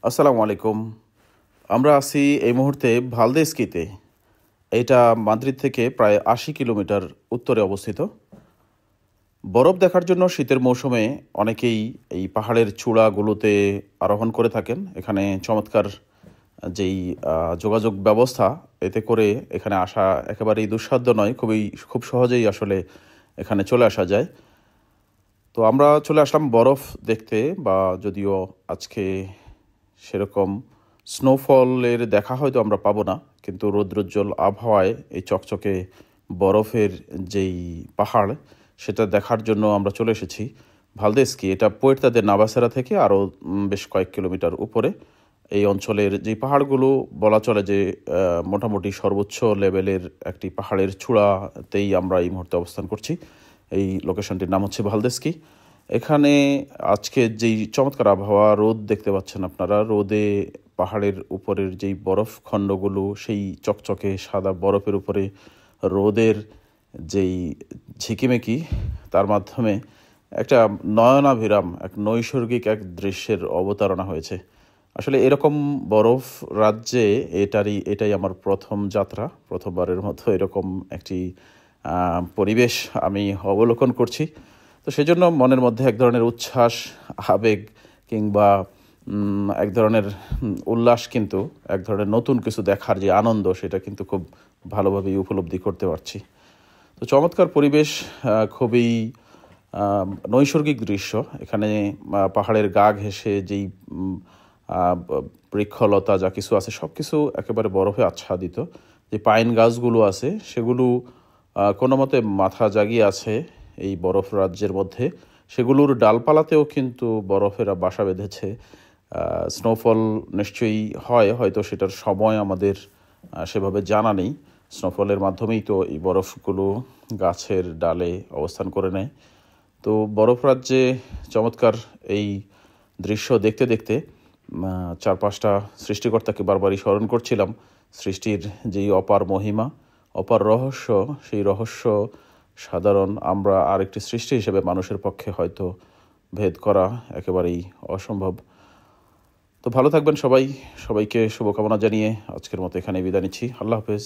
আসসালামু আলাইকুম। আমরা আছি এই মুহূর্তে ভালদেস্কিতে। এটা মাদ্রিদ থেকে প্রায় ৮০ কিলোমিটার উত্তরে অবস্থিত। বরফ দেখার জন্য শীতের মৌসুমে অনেকেই এই পাহাড়ের চূড়াগুলোতে আরোহণ করে থাকেন। এখানে চমৎকার যেই যোগাযোগ ব্যবস্থা, এতে করে এখানে আসা একেবারেই দুঃসাধ্য নয়, খুব সহজেই আসলে এখানে চলে আসা যায়। তো আমরা চলে আসলাম বরফ দেখতে, বা যদিও আজকে সেরকম স্নোফলের দেখা হয়তো আমরা পাবো না, কিন্তু রৌদ্রোজ্জ্বল আবহাওয়ায় এই চকচকে বরফের যেই পাহাড়, সেটা দেখার জন্য আমরা চলে এসেছি ভালদেস্কি। এটা পুয়ের্তা দে নাভাসেরা থেকে আরও বেশ কয়েক কিলোমিটার উপরে। এই অঞ্চলের যে পাহাড়গুলো বলা চলে যে মোটামুটি সর্বোচ্চ লেভেলের একটি পাহাড়ের চূড়াতেই আমরা এই মুহূর্তে অবস্থান করছি। এই লোকেশনটির নাম হচ্ছে ভালদেস্কি। এখানে আজকে যেই চমৎকার আবহাওয়া, রোদ দেখতে পাচ্ছেন আপনারা, রোদে পাহাড়ের উপরের যেই বরফ খণ্ডগুলো, সেই চকচকে সাদা বরফের উপরে রোদের যেই ঝিকিমিকি, তার মাধ্যমে একটা নয়নাভিরাম এক নৈসর্গিক এক দৃশ্যের অবতারণা হয়েছে। আসলে এরকম বরফ রাজ্যে এটাই আমার প্রথম যাত্রা। প্রথমবারের মতো এরকম একটি পরিবেশ আমি অবলোকন করছি। তো সেজন্য মনের মধ্যে এক ধরনের উচ্ছ্বাস, আবেগ কিংবা এক ধরনের উল্লাস, কিন্তু এক ধরনের নতুন কিছু দেখার যে আনন্দ, সেটা কিন্তু খুব ভালোভাবেই উপলব্ধি করতে পারছি। তো চমৎকার পরিবেশ, খুবই নৈসর্গিক দৃশ্য। এখানে পাহাড়ের গা ঘেঁষে যেই বৃক্ষলতা যা কিছু আছে, সব কিছু একেবারে বরফে আচ্ছাদিত। যে পাইন গাছগুলো আছে, সেগুলো কোনো মতে মাথা জাগিয়ে আছে এই বরফ রাজ্যের মধ্যে। সেগুলোর ডালপালাতেও কিন্তু বরফেরা বাসা বেঁধেছে। স্নোফল নিশ্চয়ই হয়তো সেটার সময় আমাদের সেভাবে জানা নেই। স্নোফলের মাধ্যমেই তো এই বরফগুলো গাছের ডালে অবস্থান করে নেয়। তো বরফ রাজ্যে চমৎকার এই দৃশ্য দেখতে দেখতে চারপাশটা সৃষ্টিকর্তাকে বারবারই স্মরণ করছিলাম। সৃষ্টির যেই অপার মহিমা, অপার রহস্য, সেই রহস্য সাধারণ আমরা আরেকটি সৃষ্টি হিসেবে মানুষের পক্ষে হয়তো ভেদ করা একেবারেই অসম্ভব। তো ভালো থাকবেন সবাই। সবাইকে শুভকামনা জানিয়ে আজকের মতো এখানে বিদায় নিচ্ছি। আল্লাহ হাফেজ।